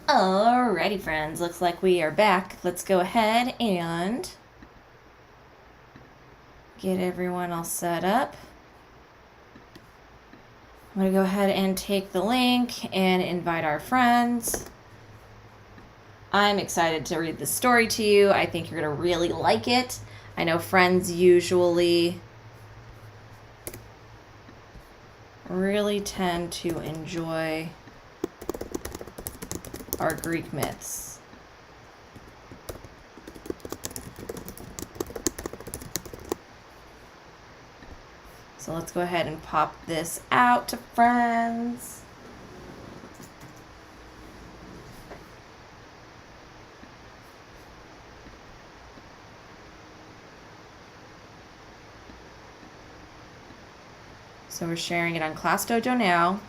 Alrighty, friends. Looks like we are back. Let's go ahead and get everyone all set up. I'm going to go ahead and take the link and invite our friends. I'm excited to read the story to you. I think you're going to really like it. I know friends usually really tend to enjoy our Greek myths. So let's go ahead and pop this out to friends. So we're sharing it on Class Dojo now.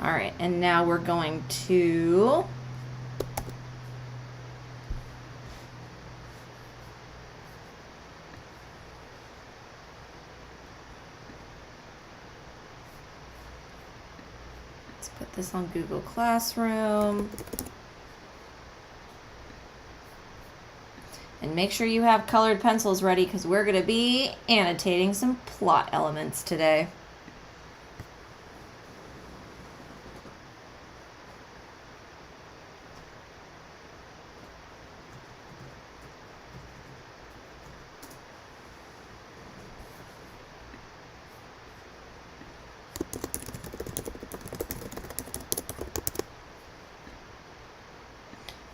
All right, and now we're going to put this on Google Classroom. And make sure you have colored pencils ready because we're going to be annotating some plot elements today.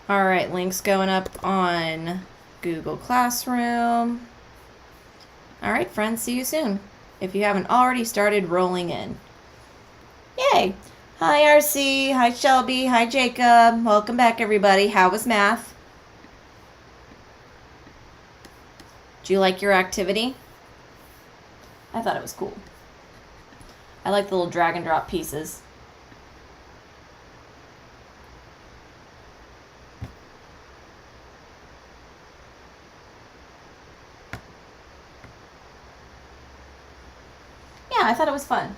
All right, links going up on Google Classroom. All right, friends, see you soon. If you haven't already started rolling in. Yay! Hi, RC. Hi, Shelby. Hi, Jacob. Welcome back, everybody. How was math? Do you like your activity? I thought it was cool. I like the little drag and drop pieces. Yeah, I thought it was fun.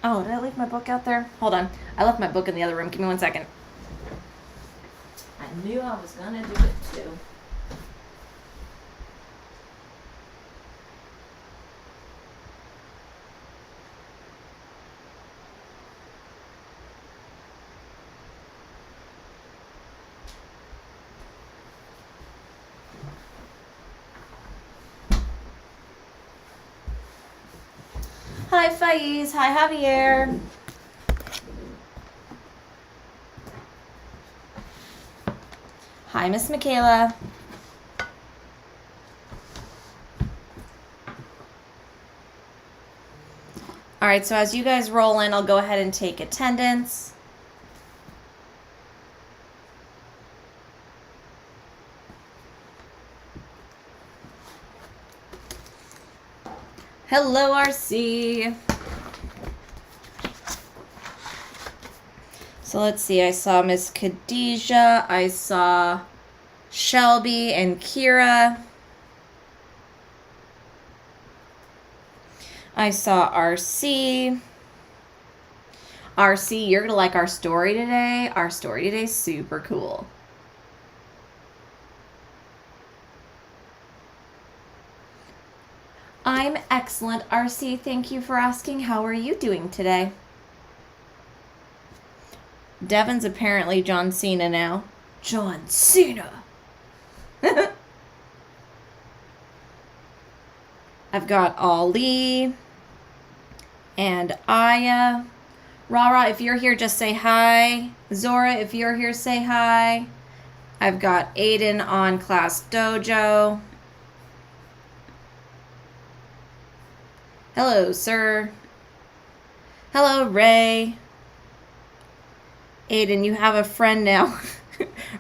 Oh, did I leave my book out there? Hold on. I left my book in the other room. Give me 1 second. I knew I was going to do it too. Hi, Faiz. Hi, Javier. Hi, Miss Michaela. All right, so as you guys roll in, I'll go ahead and take attendance. Hello, RC. So let's see, I saw Miss Khadijah, I saw Shelby and Kira. I saw RC. RC, you're going to like our story today. Our story today is super cool. I'm excellent, RC. Thank you for asking. How are you doing today? Devin's apparently John Cena now. John Cena! I've got Ali and Aya. Rara, if you're here, just say hi. Zora, if you're here, say hi. I've got Aiden on Class Dojo. Hello, sir. Hello, Ray. Aiden, you have a friend now.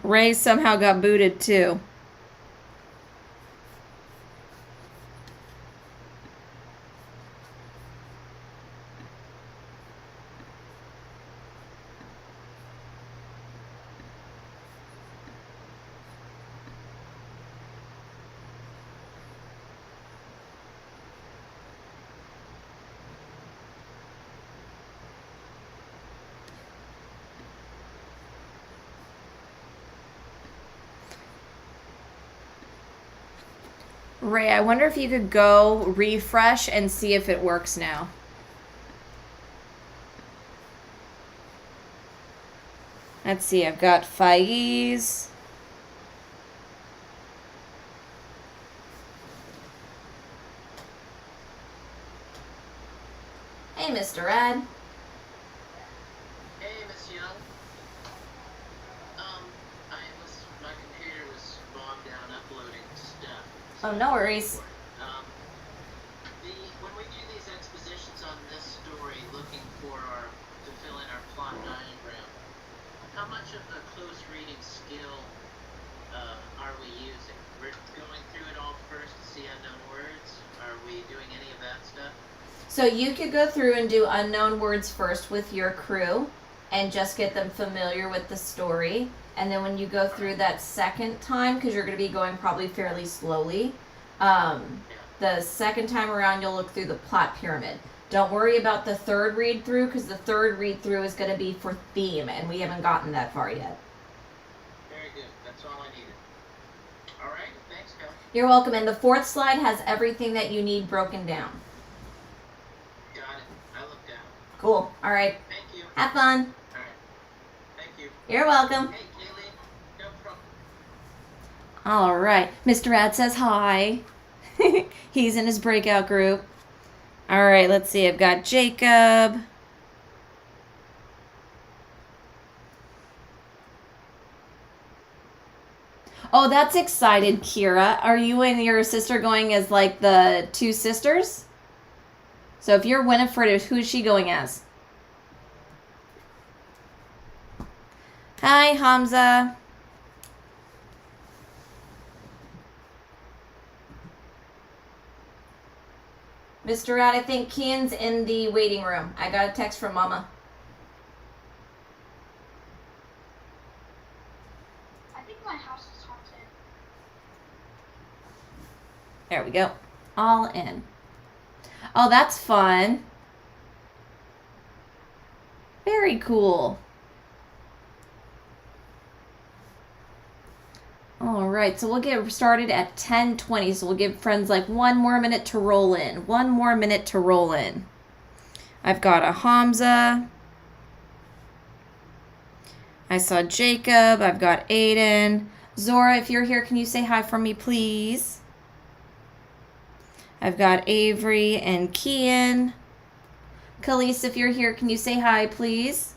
Ray somehow got booted too. Ray, I wonder if you could go refresh and see if it works now. Let's see, I've got Faiz. Hey, Mr. Ed. Hey, Miss Young. My computer was bogged down uploading stuff. Oh, no worries. When we do these expositions on this story, looking to fill in our plot diagram, how much of the close reading skill are we using? We're going through it all first to see unknown words. Are we doing any of that stuff? So you could go through and do unknown words first with your crew and just get them familiar with the story. And then when you go through that second time, because you're going to be going probably fairly slowly, the second time around you'll look through the plot pyramid. Don't worry about the third read through, because the third read through is going to be for theme, and we haven't gotten that far yet. Very good. That's all I needed. All right. Thanks, Cal. You're welcome. And the fourth slide has everything that you need broken down. Got it. I looked down. Cool. All right. Thank you. Have fun. All right. Thank you. You're welcome. Hey, Kaylee. No problem. All right. Mr. Ad says hi. He's in his breakout group. All right, let's see. I've got Jacob. Oh, that's excited, Kira. Are you and your sister going as like the two sisters? So if you're Winifred, who's she going as? Hi, Hamza. Mr. Rad, I think Kian's in the waiting room. I got a text from Mama. I think my house is haunted. There we go. All in. Oh, that's fun. Very cool. All right, so we'll get started at 10:20. So we'll give friends like 1 more minute to roll in. 1 more minute to roll in. I've got a Hamza. I saw Jacob. I've got Aiden. Zora, if you're here, can you say hi for me, please? I've got Avery and Kian. Khalees, if you're here, can you say hi, please?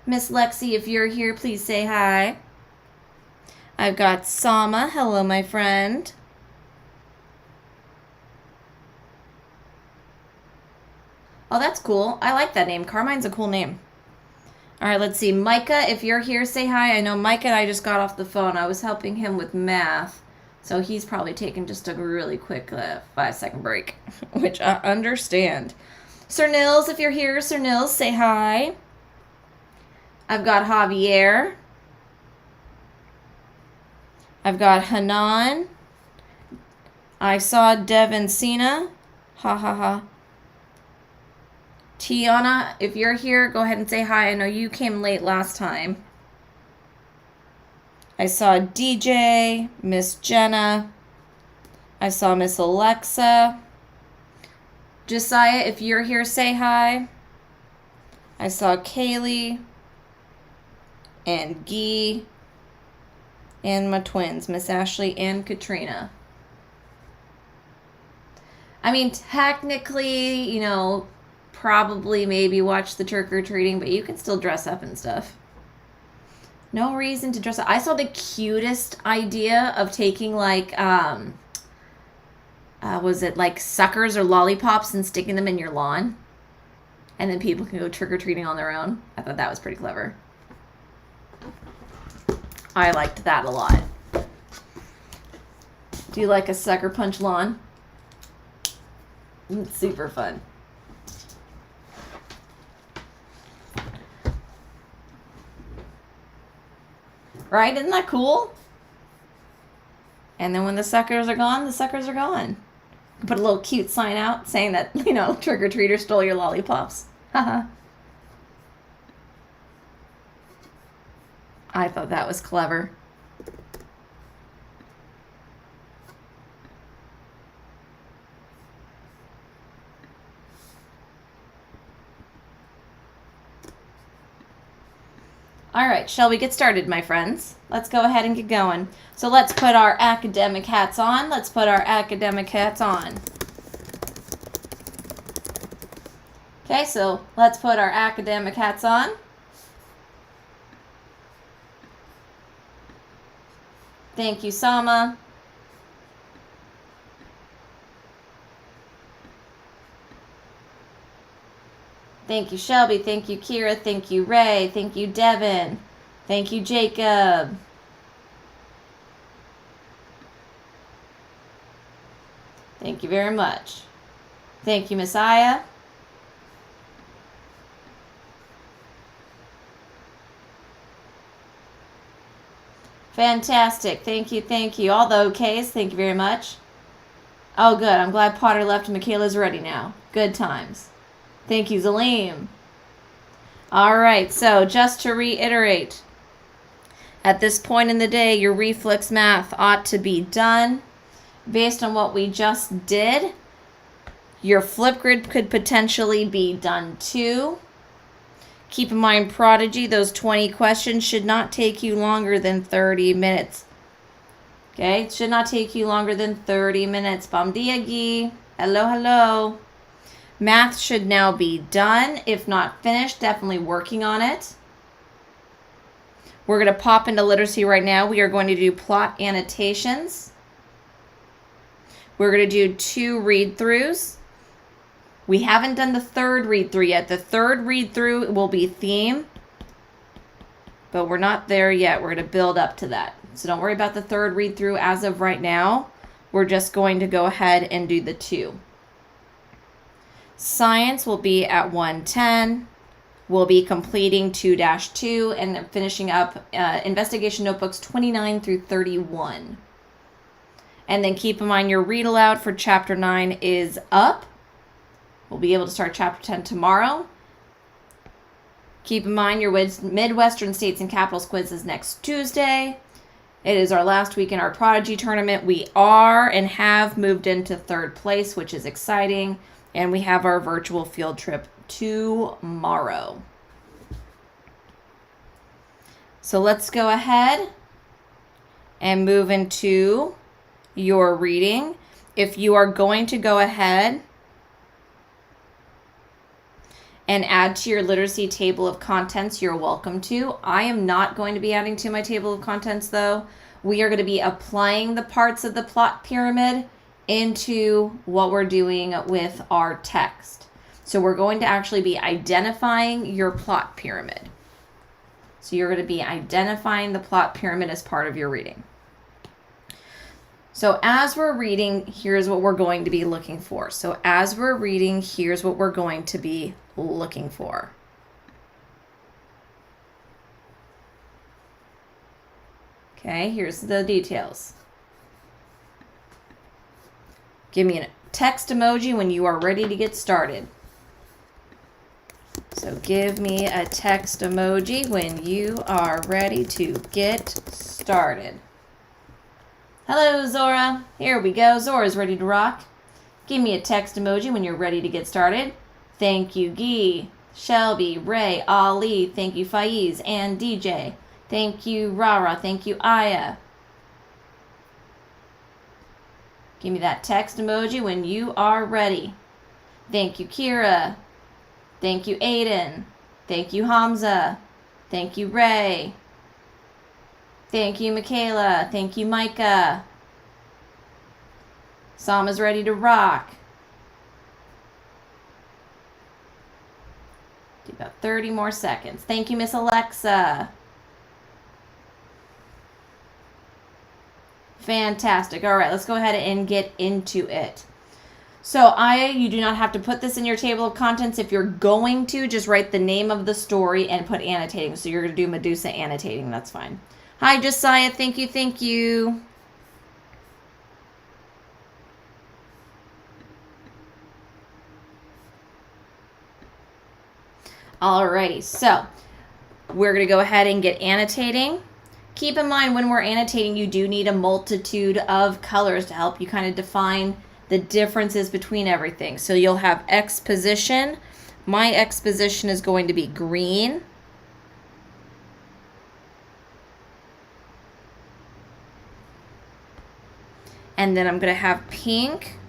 Miss Lexi, if you're here, please say hi. I've got Sama. Hello, my friend. Oh, that's cool. I like that name. Carmine's a cool name. All right, let's see. Micah, if you're here, say hi. I know Micah and I just got off the phone. I was helping him with math. So he's probably taking just a really quick 5-second break, which I understand. Sir Nils, if you're here, Sir Nils, say hi. I've got Javier. I've got Hanan. I saw Devin Sina. Ha ha ha. Tiana, if you're here, go ahead and say hi. I know you came late last time. I saw DJ, Miss Jenna. I saw Miss Alexa. Josiah, if you're here, say hi. I saw Kaylee. And Guy, and my twins, Miss Ashley and Katrina. I mean, technically, you know, probably maybe watch the trick-or-treating, but you can still dress up and stuff. No reason to dress up. I saw the cutest idea of taking, like, was it like suckers or lollipops and sticking them in your lawn? And then people can go trick-or-treating on their own. I thought that was pretty clever. I liked that a lot. Do you like a sucker punch lawn? It's super fun. Right? Isn't that cool? And then when the suckers are gone, the suckers are gone. Put a little cute sign out saying that, trick-or-treater stole your lollipops. Haha. I thought that was clever. All right, shall we get started, my friends? Let's go ahead and get going. So let's put our academic hats on. Let's put our academic hats on. Okay, so let's put our academic hats on. Thank you, Sama. Thank you, Shelby. Thank you, Kira. Thank you, Ray. Thank you, Devin. Thank you, Jacob. Thank you very much. Thank you, Messiah. Fantastic. Thank you, thank you. All the okays, thank you very much. Oh, good. I'm glad Potter left and Michaela's ready now. Good times. Thank you, Zaleem. All right, so just to reiterate, at this point in the day, your reflex math ought to be done. Based on what we just did, your Flipgrid could potentially be done too. Keep in mind, Prodigy, those 20 questions should not take you longer than 30 minutes. Okay, it should not take you longer than 30 minutes. Bom dia, Gui. Hello, hello. Math should now be done. If not finished, definitely working on it. We're going to pop into literacy right now. We are going to do plot annotations. We're going to do 2 read-throughs. We haven't done the 3rd read-through yet. The 3rd read-through will be theme, but we're not there yet. We're going to build up to that. So don't worry about the 3rd read-through as of right now. We're just going to go ahead and do the 2. Science will be at 110. We'll be completing 2-2 and then finishing up investigation notebooks 29 through 31. And then keep in mind your read aloud for chapter 9 is up. We'll be able to start chapter 10 tomorrow. Keep in mind your Midwestern States and Capitals quiz is next Tuesday. It is our last week in our Prodigy tournament. We are and have moved into 3rd place, which is exciting. And we have our virtual field trip tomorrow. So let's go ahead and move into your reading. If you are going to go ahead and add to your literacy table of contents, you're welcome to. I am not going to be adding to my table of contents, though. We are going to be applying the parts of the plot pyramid into what we're doing with our text. So we're going to actually be identifying your plot pyramid. So you're going to be identifying the plot pyramid as part of your reading. So as we're reading, here's what we're going to be looking for. So as we're reading, here's what we're going to be looking for. Okay, here's the details. Give me a text emoji when you are ready to get started. So give me a text emoji when you are ready to get started. Hello, Zora. Here we go. Zora's ready to rock. Give me a text emoji when you're ready to get started. Thank you, Guy, Shelby, Ray, Ali. Thank you, Faiz and DJ. Thank you, Rara. Thank you, Aya. Give me that text emoji when you are ready. Thank you, Kira. Thank you, Aiden. Thank you, Hamza. Thank you, Ray. Thank you, Michaela. Thank you, Micah. Sama's ready to rock. Do about 30 more seconds. Thank you, Miss Alexa. Fantastic. All right, let's go ahead and get into it. So you do not have to put this in your table of contents. If you're going to, just write the name of the story and put annotating. So you're going to do Medusa annotating. That's fine. Hi, Josiah. Thank you. Thank you. Alrighty, so we're going to go ahead and get annotating. Keep in mind when we're annotating, you do need a multitude of colors to help you kind of define the differences between everything. So you'll have exposition. My exposition is going to be green. And then I'm going to have pink.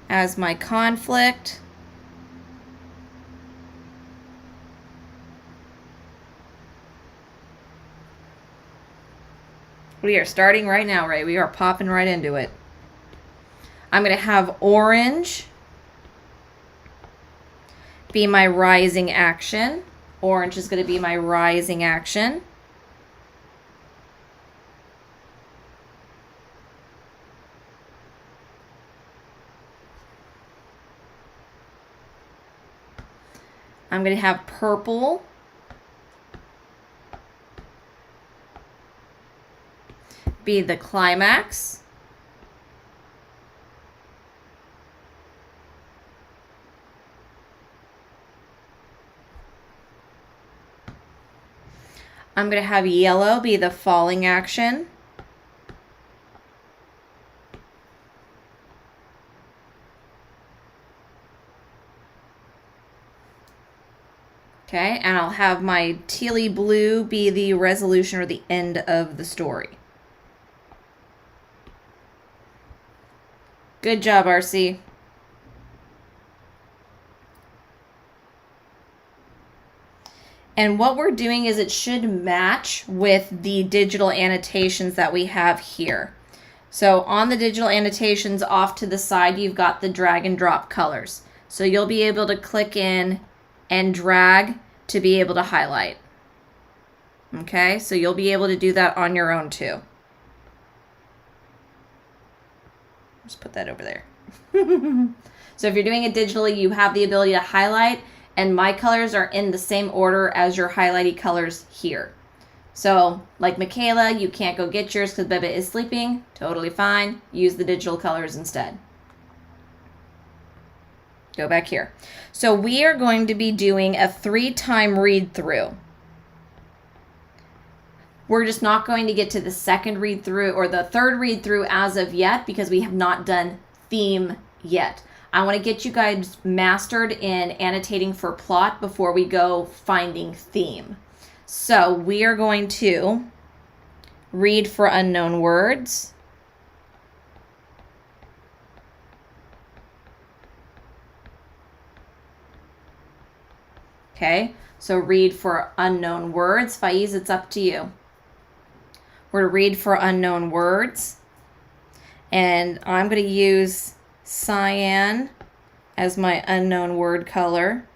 As my conflict. We are starting right now, Ray. We are popping right into it. I'm going to have orange be my rising action. Orange is going to be my rising action. I'm going to have purple be the climax. I'm going to have yellow be the falling action. Okay, and I'll have my tealy blue be the resolution or the end of the story. Good job, RC. And what we're doing is it should match with the digital annotations that we have here. So on the digital annotations off to the side, you've got the drag and drop colors. So you'll be able to click in and drag to be able to highlight. Okay, so you'll be able to do that on your own too. Just put that over there. So if you're doing it digitally, you have the ability to highlight, and my colors are in the same order as your highlighted colors here. So like Michaela, you can't go get yours because Beba is sleeping. Totally fine. Use the digital colors instead. Go back here. So we are going to be doing a 3-time read through. We're just not going to get to the second read through or the third read through as of yet because we have not done theme yet. I want to get you guys mastered in annotating for plot before we go finding theme. So we are going to read for unknown words. Okay, so read for unknown words. Faiz, it's up to you. We're to read for unknown words. And I'm going to use cyan as my unknown word color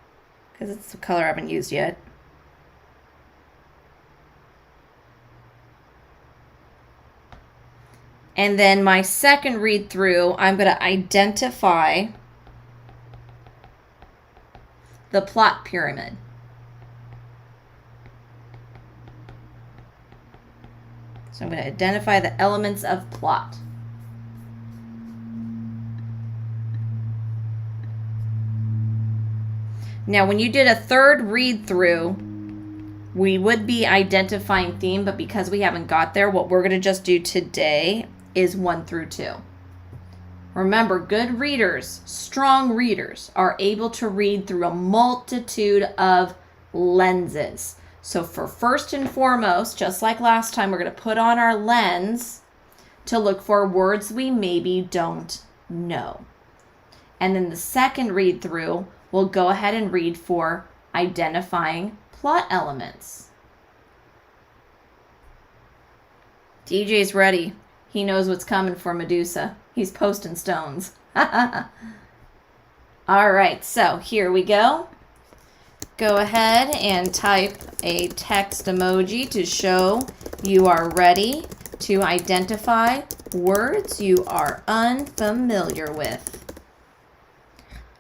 because it's the color I haven't used yet. And then my second read through, I'm going to identify the plot pyramid. So I'm going to identify the elements of plot. Now, when you did a third read through, we would be identifying theme, but because we haven't got there, what we're going to just do today is 1 through 2. Remember, good readers, strong readers, are able to read through a multitude of lenses. So for first and foremost, just like last time, we're going to put on our lens to look for words we maybe don't know. And then the second read through, we'll go ahead and read for identifying plot elements. DJ's ready. He knows what's coming for Medusa. He's posting stones. All right, so here we go. Go ahead and type a text emoji to show you are ready to identify words you are unfamiliar with.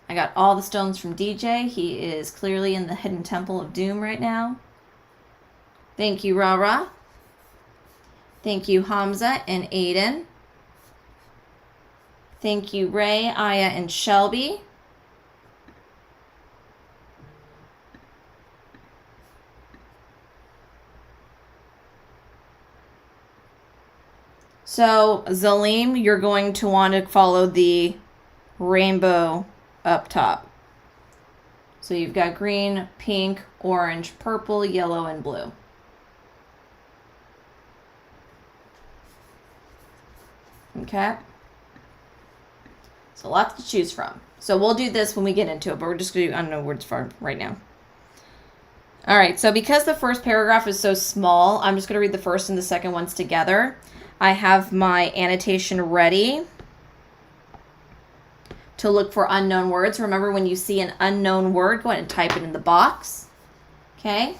I got all the stones from DJ. He is clearly in the hidden temple of doom right now. Thank you, Rara. Thank you, Hamza and Aiden. Thank you, Ray, Aya, and Shelby. So, Zalim, you're going to want to follow the rainbow up top. So you've got green, pink, orange, purple, yellow, and blue. Okay? So lots to choose from. So we'll do this when we get into it, but we're just going to do unknown words for right now. All right, so because the first paragraph is so small, I'm just going to read the first and the second ones together. I have my annotation ready to look for unknown words. Remember, when you see an unknown word, go ahead and type it in the box. Okay?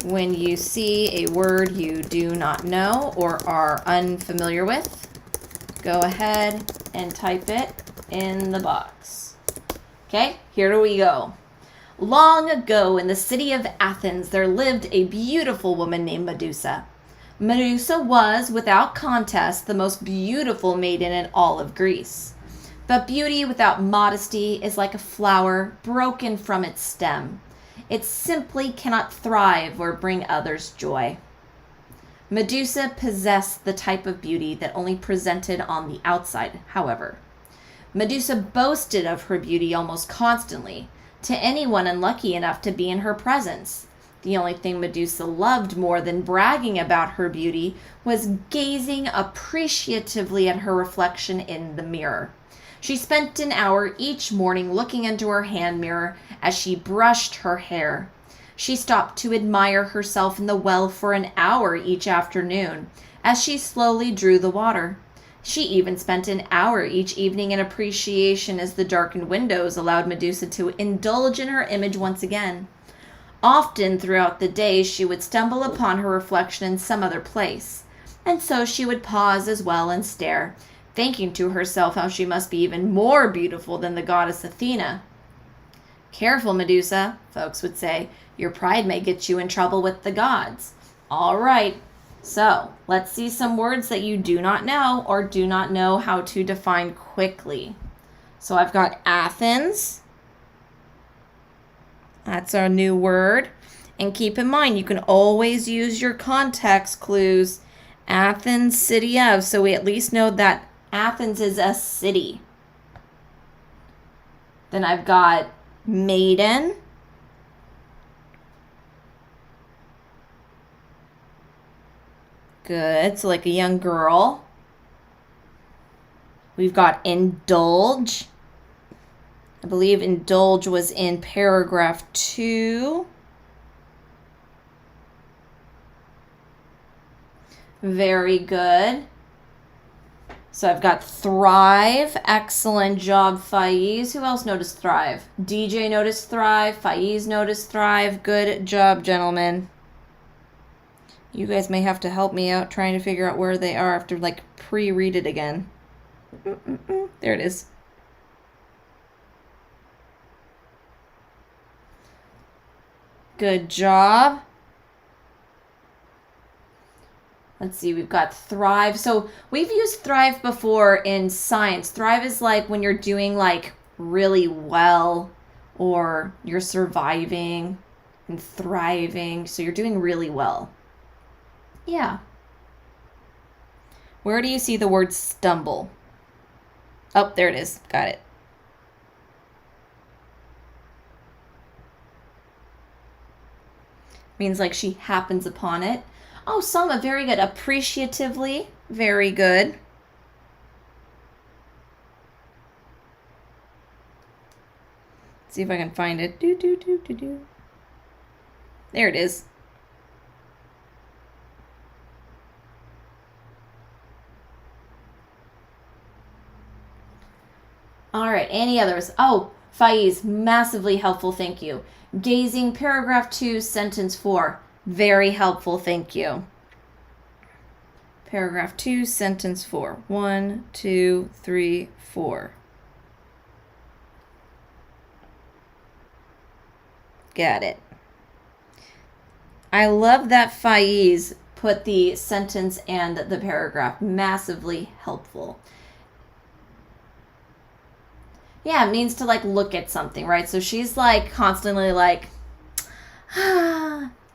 When you see a word you do not know or are unfamiliar with, go ahead and type it in the box. Okay, here we go. Long ago in the city of Athens, there lived a beautiful woman named Medusa. Medusa was, without contest, the most beautiful maiden in all of Greece. But beauty without modesty is like a flower broken from its stem. It simply cannot thrive or bring others joy. Medusa possessed the type of beauty that only presented on the outside, however. Medusa boasted of her beauty almost constantly, to anyone unlucky enough to be in her presence. The only thing Medusa loved more than bragging about her beauty was gazing appreciatively at her reflection in the mirror. She spent an hour each morning looking into her hand mirror as she brushed her hair. She stopped to admire herself in the well for an hour each afternoon as she slowly drew the water. She even spent an hour each evening in appreciation as the darkened windows allowed Medusa to indulge in her image once again. Often throughout the day she would stumble upon her reflection in some other place, and so she would pause as well and stare, thinking to herself how she must be even more beautiful than the goddess Athena. Careful, Medusa, folks would say. Your pride may get you in trouble with the gods. All right, so let's see some words that you do not know or do not know how to define quickly. So I've got Athens. That's our new word. And keep in mind, you can always use your context clues. Athens, city of. So we at least know that Athens is a city. Then I've got maiden. Good. So like a young girl. We've got indulge. I believe indulge was in paragraph 2. Very good. So I've got thrive. Excellent job, Faiz. Who else noticed thrive? DJ noticed thrive. Faiz noticed thrive. Good job, gentlemen. You guys may have to help me out trying to figure out where they are. I have to like pre-read it again. There it is. Good job. Let's see, we've got thrive. So we've used thrive before in science. Thrive is like when you're doing like really well or you're surviving and thriving. So you're doing really well. Yeah. Where do you see the word stumble? Oh, there it is. Got it. Means like she happens upon it. Oh, Selma, very good. Appreciatively, very good. Let's see if I can find it. There it is. All right, any others? Oh, Faiz, massively helpful, thank you. Gazing, paragraph 2, sentence 4. Very helpful, thank you. Paragraph 2, sentence 4. 1, 2, 3, 4. Got it. I love that Faiz put the sentence and the paragraph. Massively helpful. Yeah, it means to like look at something, right? So she's like constantly like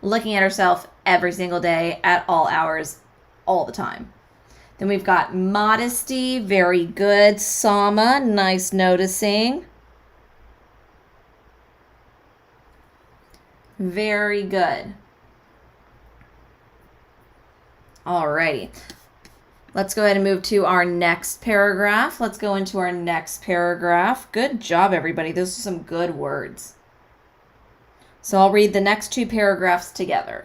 looking at herself every single day at all hours, all the time. Then we've got modesty, very good. Sama, nice noticing. Very good. Alrighty. Let's go ahead and move to our next paragraph. Let's go into our next paragraph. Good job, everybody. Those are some good words. So I'll read the next 2 paragraphs together.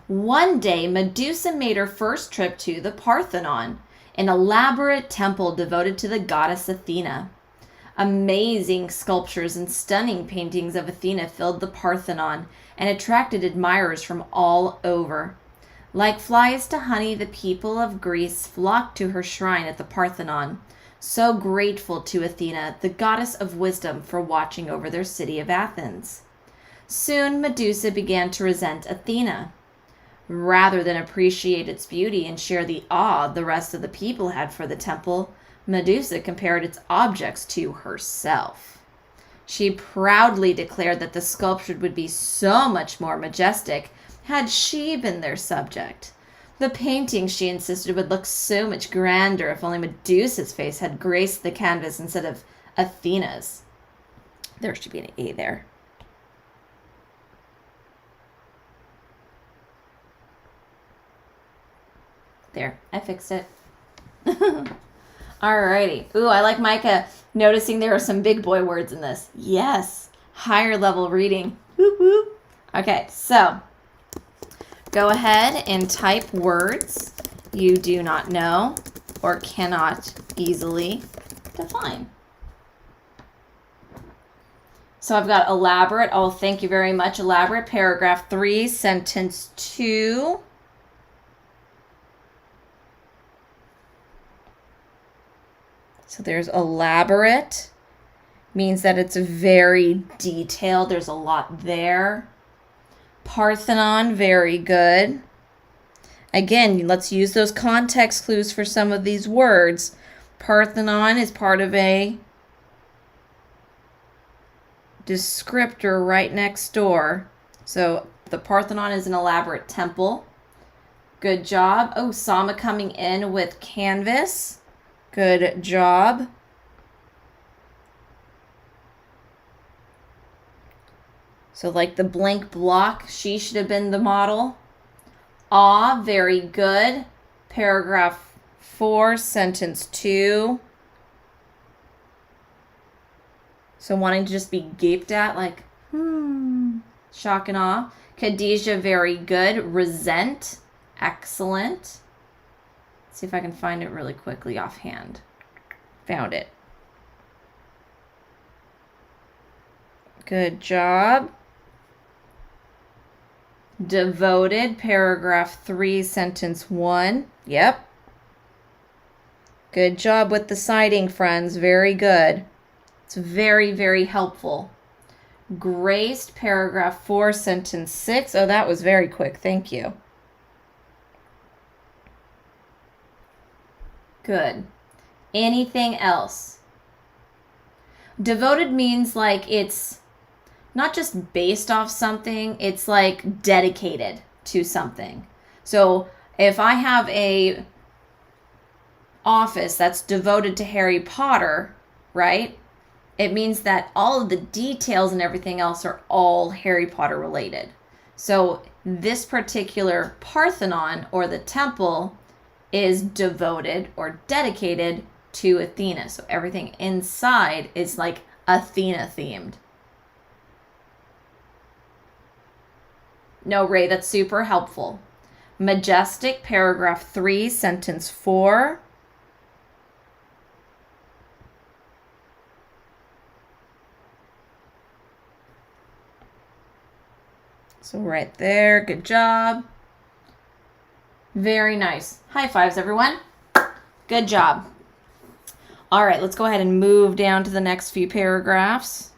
One day, Medusa made her first trip to the Parthenon, an elaborate temple devoted to the goddess Athena. Amazing sculptures and stunning paintings of Athena filled the Parthenon and attracted admirers from all over. Like flies to honey, the people of Greece flocked to her shrine at the Parthenon, so grateful to Athena, the goddess of wisdom, for watching over their city of Athens. Soon Medusa began to resent Athena. Rather than appreciate its beauty and share the awe the rest of the people had for the temple, Medusa compared its objects to herself. She proudly declared that the sculpture would be so much more majestic had she been their subject. The painting, she insisted, would look so much grander if only Medusa's face had graced the canvas instead of Athena's. There should be an A there. There, I fixed it. Alrighty. Ooh, I like Micah noticing there are some big boy words in this. Yes, higher level reading. Whoop, whoop. Okay, so go ahead and type words you do not know or cannot easily define. So I've got elaborate. Oh, thank you very much. Elaborate. Paragraph 3, sentence 2. So there's elaborate. Means that it's very detailed. There's a lot there. Parthenon, very good. Again, let's use those context clues for some of these words. Parthenon is part of a descriptor right next door. So the Parthenon is an elaborate temple. Good job. Oh, Sama coming in with canvas. Good job. So like the blank block, she should have been the model. Ah, very good. Paragraph 4, sentence 2. So wanting to just be gaped at, like, shock and awe. Khadijah, very good. Resent, excellent. Let's see if I can find it really quickly offhand. Found it. Good job. Devoted, paragraph 3, sentence 1. Yep. Good job with the citing, friends. Very good. It's very, very helpful. Graced, paragraph 4, sentence 6. Oh, that was very quick. Thank you. Good. Anything else? Devoted means like it's not just based off something, it's like dedicated to something. So if I have a office that's devoted to Harry Potter, right? It means that all of the details and everything else are all Harry Potter related. So this particular Parthenon or the temple is devoted or dedicated to Athena. So everything inside is like Athena themed. No, Ray, that's super helpful. Majestic, paragraph 3, sentence 4. So right there. Good job. Very nice. High fives, everyone. Good job. All right, let's go ahead and move down to the next few paragraphs.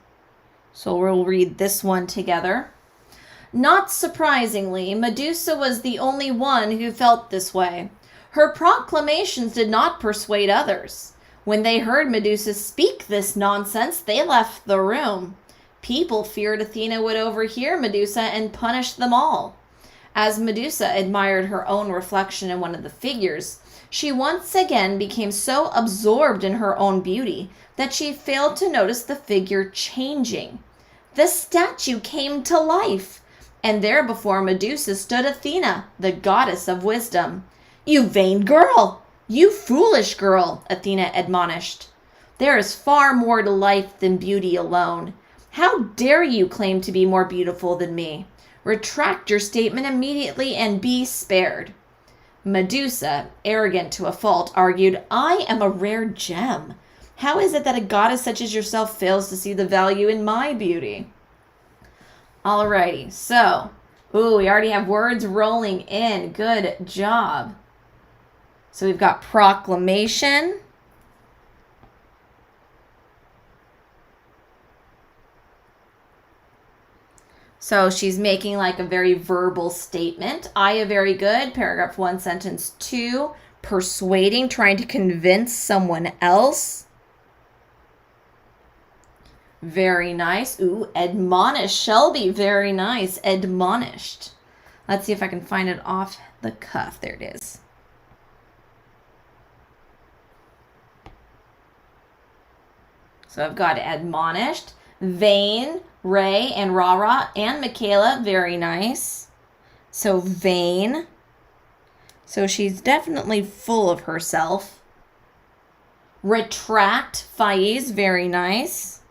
So we'll read this one together. Not surprisingly, Medusa was the only one who felt this way. Her proclamations did not persuade others. When they heard Medusa speak this nonsense, they left the room. People feared Athena would overhear Medusa and punish them all. As Medusa admired her own reflection in one of the figures, she once again became so absorbed in her own beauty that she failed to notice the figure changing. The statue came to life, and there before Medusa stood Athena, the goddess of wisdom. "You vain girl! You foolish girl!" Athena admonished. "There is far more to life than beauty alone. How dare you claim to be more beautiful than me? Retract your statement immediately and be spared." Medusa, arrogant to a fault, argued, "I am a rare gem. How is it that a goddess such as yourself fails to see the value in my beauty?" Alrighty, so, we already have words rolling in. Good job. So we've got proclamation. So she's making like a very verbal statement. Aya, very good. Paragraph 1, sentence 2. Persuading, trying to convince someone else. Very nice. Ooh, admonish. Shelby, very nice. Admonished. Let's see if I can find it off the cuff. There it is. So I've got admonished. Vain, Ray, and Rara, and Michaela, very nice. So vain. So she's definitely full of herself. Retract, Faiz, very nice.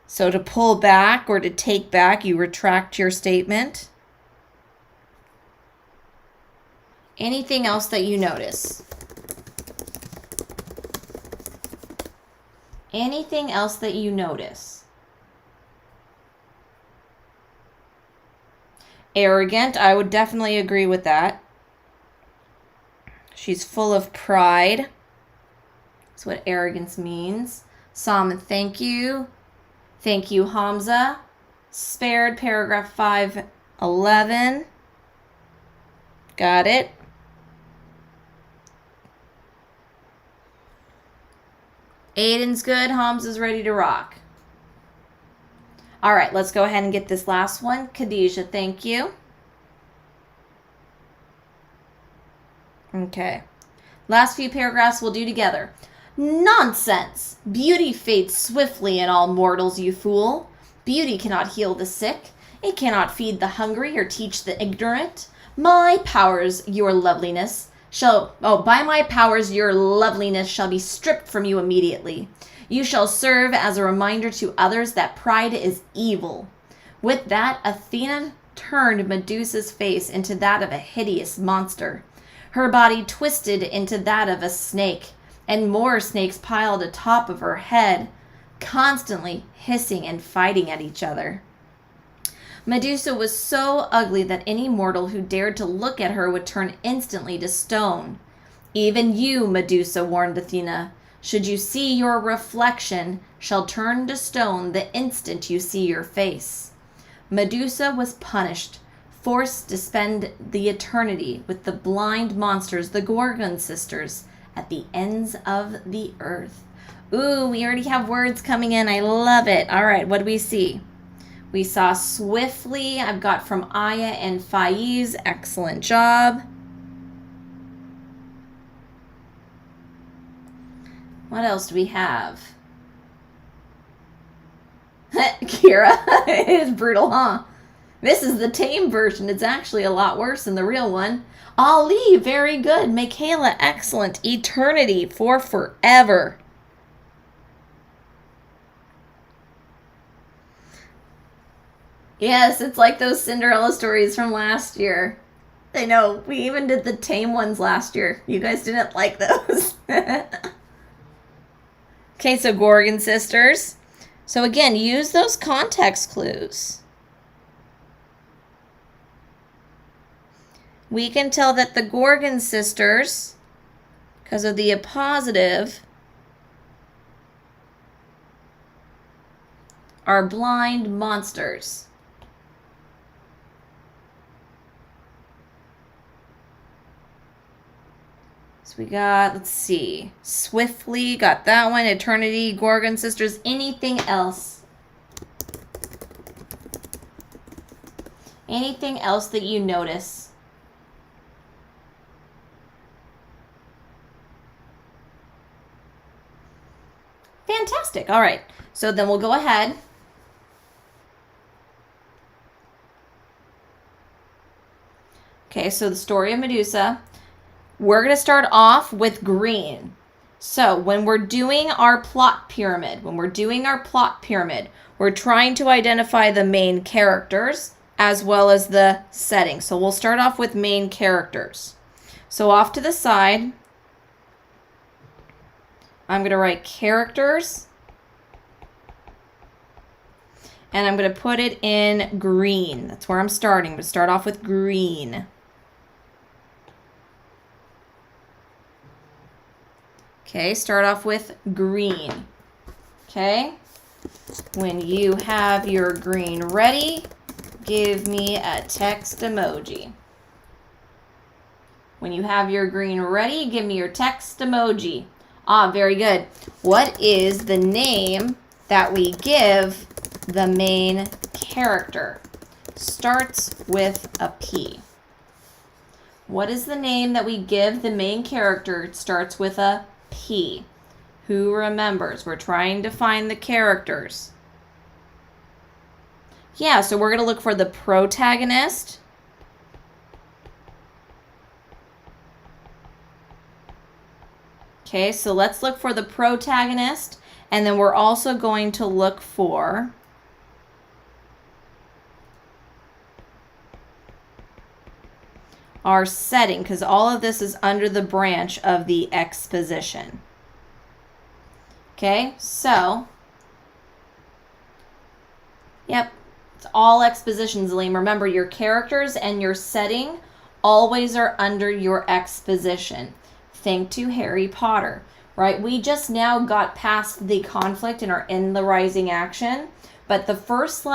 So to pull back or to take back, you retract your statement. Anything else that you notice? Anything else that you notice? Arrogant, I would definitely agree with that. She's full of pride. That's what arrogance means. Salman, thank you. Thank you, Hamza. Spared, paragraph 511. Got it. Aiden's good. Hamza's ready to rock. All right, let's go ahead and get this last one. Khadijah, thank you. Okay. Last few paragraphs we'll do together. Nonsense! Beauty fades swiftly in all mortals, you fool. Beauty cannot heal the sick. It cannot feed the hungry or teach the ignorant. My powers, your loveliness by my powers, your loveliness shall be stripped from you immediately. You shall serve as a reminder to others that pride is evil. With that, Athena turned Medusa's face into that of a hideous monster. Her body twisted into that of a snake, and more snakes piled atop of her head, constantly hissing and fighting at each other. Medusa was so ugly that any mortal who dared to look at her would turn instantly to stone. Even you, Medusa, warned Athena, should you see your reflection, shall turn to stone the instant you see your face. Medusa was punished, forced to spend the eternity with the blind monsters, the Gorgon Sisters, at the ends of the earth. Ooh, we already have words coming in. I love it. All right, what do we see? We saw swiftly. I've got from Aya and Faiz. Excellent job. What else do we have? Kira, it is brutal, huh? This is the tame version. It's actually a lot worse than the real one. Ali, very good. Michaela, excellent. Eternity, for forever. Yes, it's like those Cinderella stories from last year. I know, we even did the tame ones last year. You guys didn't like those. Okay, so Gorgon Sisters. So again, use those context clues. we can tell that the Gorgon sisters, because of the appositive, are blind monsters. So we got, let's see, Swiftly, got that one, Eternity, Gorgon Sisters. Anything else? Anything else that you notice? Fantastic. All right. So then we'll go ahead. Okay, so the story of Medusa. We're going to start off with green. So when we're doing our plot pyramid, we're trying to identify the main characters as well as the setting. So we'll start off with main characters. So off to the side, I'm going to write characters, and I'm going to put it in green. That's where I'm starting. I'm going to start off with green. Okay, start off with green. Okay, when you have your green ready, give me a text emoji. When you have your green ready, give me your text emoji. Ah, very good. What is the name that we give the main character? Starts with a P. What is the name that we give the main character? It starts with a P. Who remembers? We're trying to find the characters. Yeah, so we're going to look for the protagonist. Okay, so let's look for the protagonist, and then we're also going to look for our setting, because all of this is under the branch of the exposition. Okay, so, yep, it's all expositions, Liam. Remember, your characters and your setting always are under your exposition. Think to Harry Potter, right? We just now got past the conflict and are in the rising action, but the first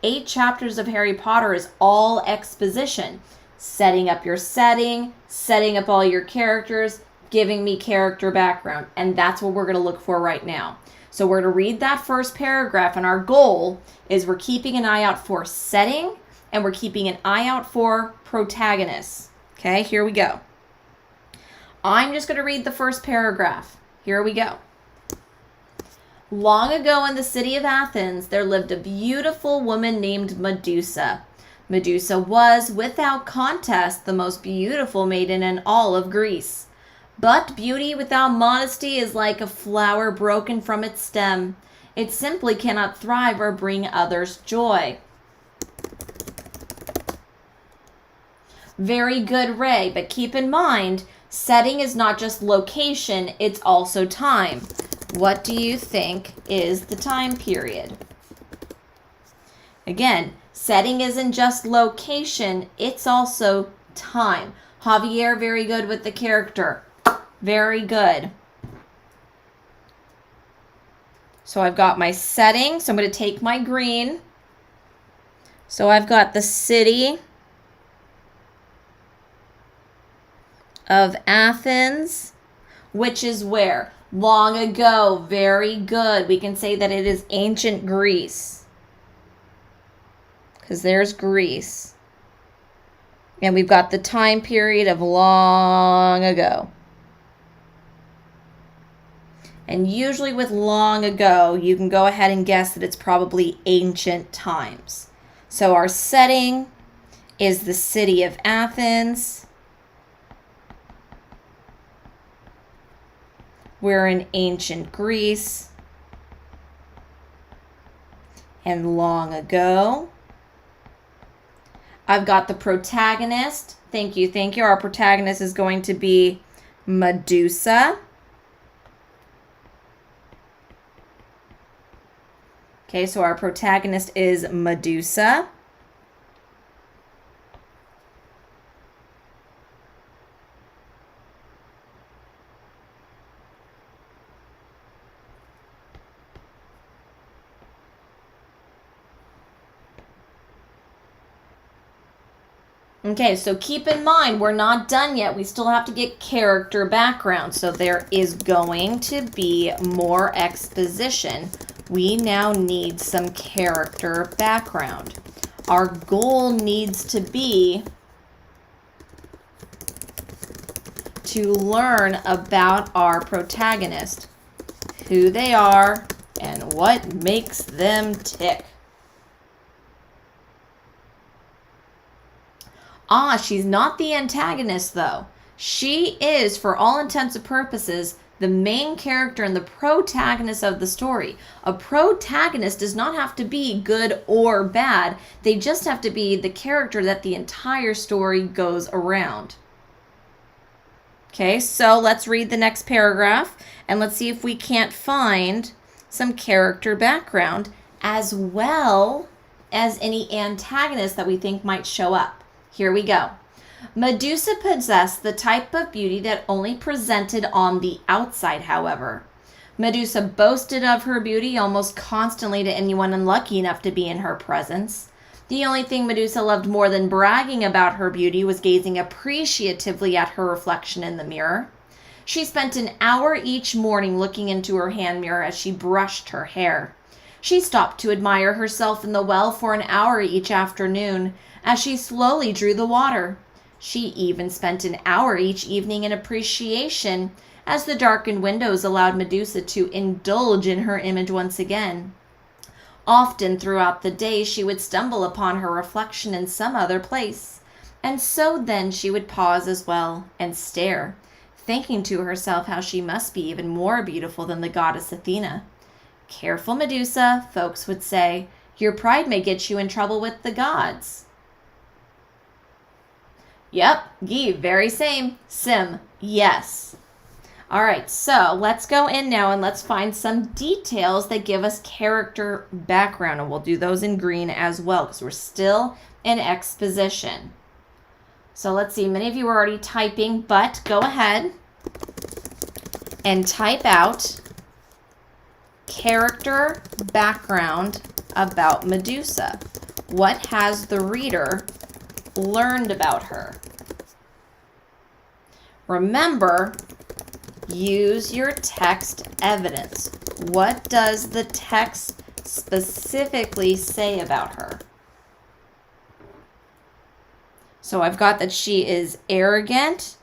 8 chapters of Harry Potter is all exposition. Setting up your setting, setting up all your characters, giving me character background. And that's what we're going to look for right now. So we're going to read that first paragraph, and our goal is we're keeping an eye out for setting, and we're keeping an eye out for protagonists. Okay, here we go. I'm just going to read the first paragraph. Here we go. Long ago in the city of Athens, there lived a beautiful woman named Medusa. Medusa was, without contest, the most beautiful maiden in all of Greece. But beauty without modesty is like a flower broken from its stem. It simply cannot thrive or bring others joy. Very good, Ray, but keep in mind, setting is not just location, it's also time. What do you think is the time period? Again, setting isn't just location, it's also time. Javier, very good with the character. Very good. So I've got my setting, so I'm going to take my green. So I've got the city of Athens, which is where? Long ago. Very good. We can say that it is ancient Greece, because there's Greece. And we've got the time period of long ago. And usually with long ago, you can go ahead and guess that it's probably ancient times. So our setting is the city of Athens. We're in ancient Greece. And long ago. I've got the protagonist. Thank you, thank you. Our protagonist is going to be Medusa. Okay, so our protagonist is Medusa. Okay, so keep in mind, we're not done yet. We still have to get character background. So there is going to be more exposition. We now need some character background. Our goal needs to be to learn about our protagonist, who they are, and what makes them tick. Ah, she's not the antagonist, though. She is, for all intents and purposes, the main character and the protagonist of the story. A protagonist does not have to be good or bad. They just have to be the character that the entire story goes around. Okay, so let's read the next paragraph, and let's see if we can't find some character background, as well as any antagonists that we think might show up. Here we go. Medusa possessed the type of beauty that only presented on the outside, however. Medusa boasted of her beauty almost constantly to anyone unlucky enough to be in her presence. The only thing Medusa loved more than bragging about her beauty was gazing appreciatively at her reflection in the mirror. She spent an hour each morning looking into her hand mirror as she brushed her hair. She stopped to admire herself in the well for an hour each afternoon as she slowly drew the water. She even spent an hour each evening in appreciation as the darkened windows allowed Medusa to indulge in her image once again. Often throughout the day she would stumble upon her reflection in some other place, and so then she would pause as well and stare, thinking to herself how she must be even more beautiful than the goddess Athena. "Careful, Medusa," folks would say. "Your pride may get you in trouble with the gods." Yep, Guy, very same. Sim, yes. All right, so let's go in now and let's find some details that give us character background. And we'll do those in green as well because we're still in exposition. So let's see, many of you are already typing, but go ahead and type out character background about Medusa. What has the reader learned about her? Remember, use your text evidence. What does the text specifically say about her? So I've got that she is arrogant.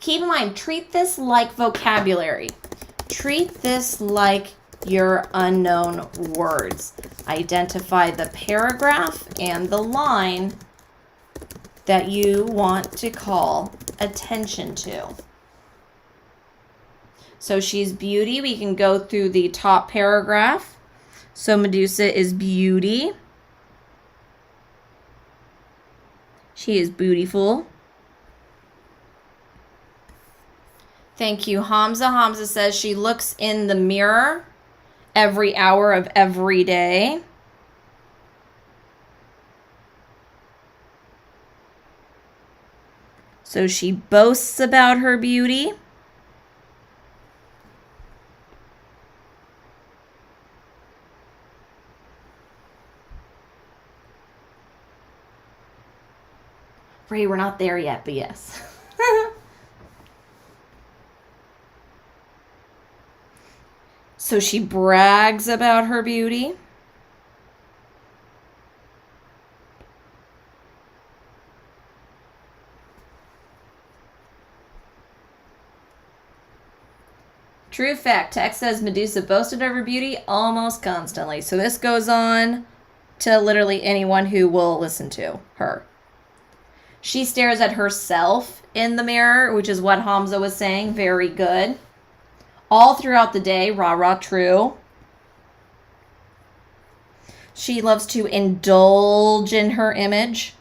Keep in mind, treat this like vocabulary. Treat this like your unknown words. Identify the paragraph and the line that you want to call attention to. So she's beauty. We can go through the top paragraph. So Medusa is beauty. She is beautiful. Thank you, Hamza. Hamza says she looks in the mirror every hour of every day. So she boasts about her beauty. Ray, we're not there yet, but yes. So she brags about her beauty. True fact, text says Medusa boasted of her beauty almost constantly. So this goes on to literally anyone who will listen to her. She stares at herself in the mirror, which is what Hamza was saying. Very good. All throughout the day, rah, rah, true. She loves to indulge in her image.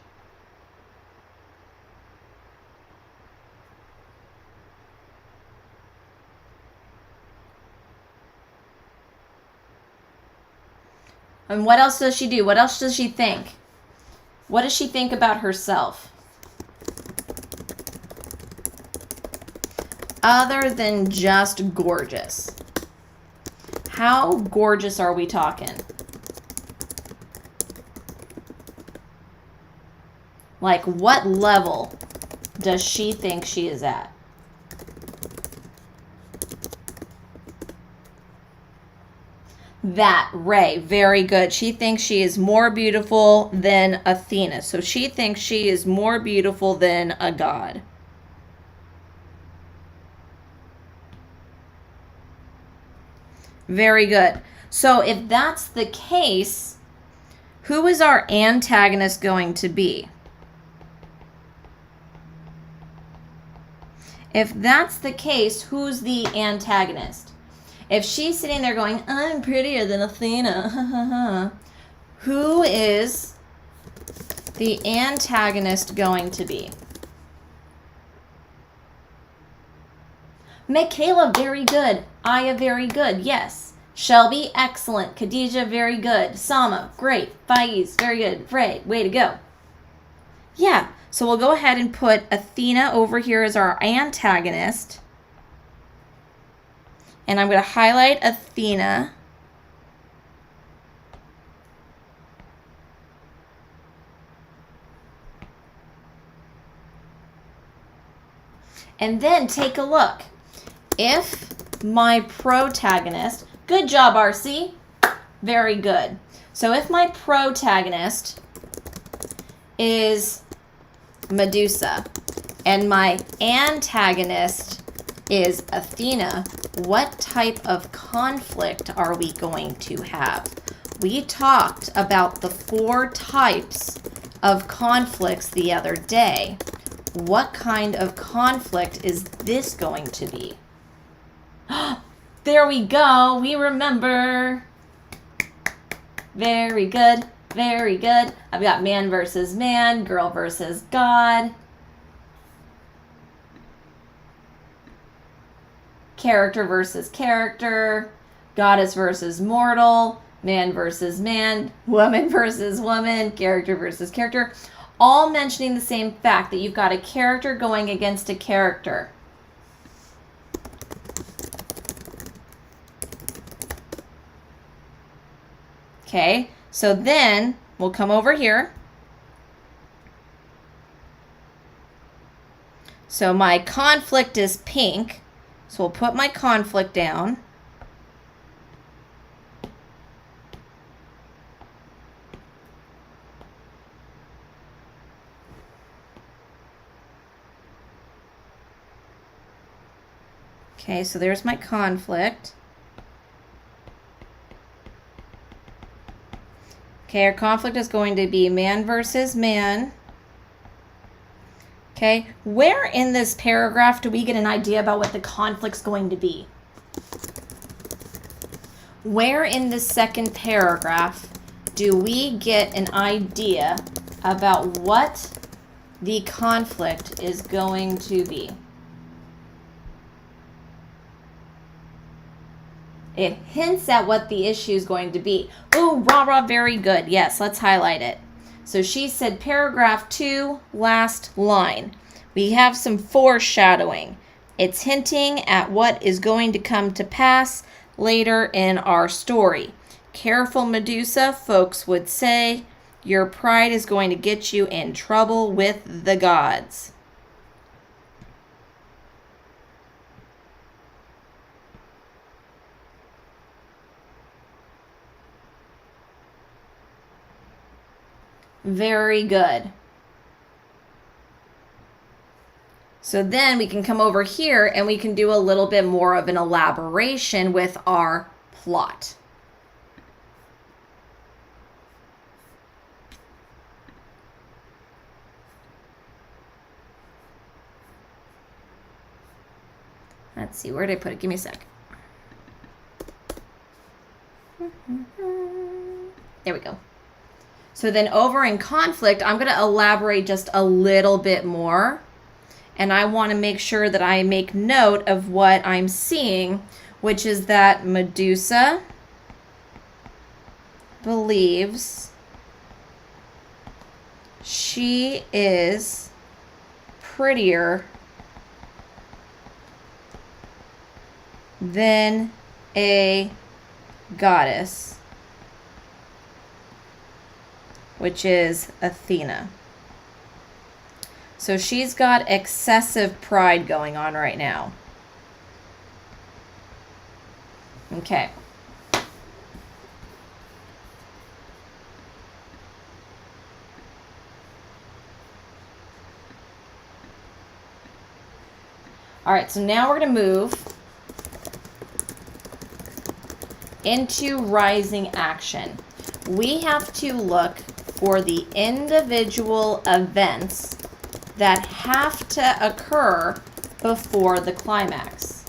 And what else does she do? What else does she think? What does she think about herself? Other than just gorgeous. How gorgeous are we talking? Like, what level does she think she is at? That, Ray, very good. She thinks she is more beautiful than Athena. So she thinks she is more beautiful than a god. Very good. So if that's the case, who is our antagonist going to be? If that's the case, who's the antagonist? If she's sitting there going, I'm prettier than Athena, who is the antagonist going to be? Michaela, very good. Aya, very good. Yes. Shelby, excellent. Khadija, very good. Sama, great. Faiz, very good. Ray, way to go. Yeah, so we'll go ahead and put Athena over here as our antagonist. And I'm going to highlight Athena. And then take a look. If my protagonist, good job, RC. Very good. So if my protagonist is Medusa and my antagonist is Athena, what type of conflict are we going to have? We talked about the 4 types of conflicts the other day. What kind of conflict is this going to be? There we go. We remember. Very good. Very good. I've got man versus man, girl versus God. Character versus character, goddess versus mortal, man versus man, woman versus woman, character versus character, all mentioning the same fact that you've got a character going against a character. Okay, so then we'll come over here. So my conflict is pink. So we'll put my conflict down. Okay, so there's my conflict. Okay, our conflict is going to be man versus man. Okay, where in this paragraph do we get an idea about what the conflict's going to be? Where in the second paragraph do we get an idea about what the conflict is going to be? It hints at what the issue is going to be. Ooh, rah, very good. Yes, let's highlight it. So she said paragraph 2, last line. We have some foreshadowing. It's hinting at what is going to come to pass later in our story. Careful, Medusa, folks would say. Your pride is going to get you in trouble with the gods. Very good. So then we can come over here and we can do a little bit more of an elaboration with our plot. Let's see, where did I put it? Give me a sec. There we go. So then over in conflict, I'm going to elaborate just a little bit more. And I want to make sure that I make note of what I'm seeing, which is that Medusa believes she is prettier than a goddess, which is Athena. So she's got excessive pride going on right now. Okay. All right, so now we're going to move into rising action. We have to look for the individual events that have to occur before the climax.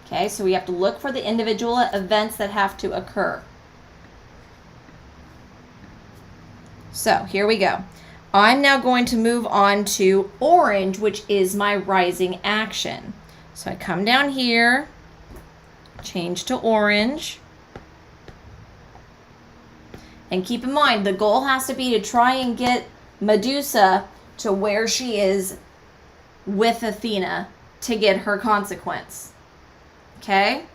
Okay, so we have to look for the individual events that have to occur. So here we go. I'm now going to move on to orange, which is my rising action. So I come down here, change to orange. And keep in mind, the goal has to be to try and get Medusa to where she is with Athena to get her consequence. Okay?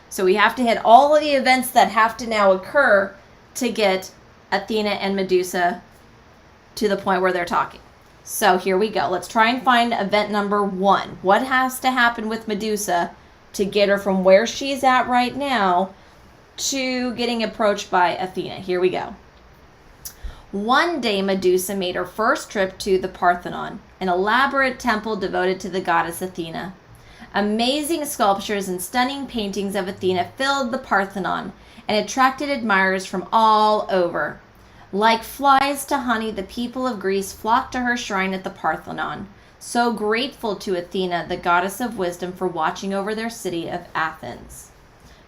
So we have to hit all of the events that have to now occur to get Athena and Medusa to the point where they're talking. So here we go. Let's try and find event number 1. What has to happen with Medusa to get her from where she's at right now to getting approached by Athena? Here we go. One day, Medusa made her first trip to the Parthenon, an elaborate temple devoted to the goddess Athena. Amazing sculptures and stunning paintings of Athena filled the Parthenon and attracted admirers from all over. Like flies to honey, the people of Greece flocked to her shrine at the Parthenon, so grateful to Athena, the goddess of wisdom, for watching over their city of Athens.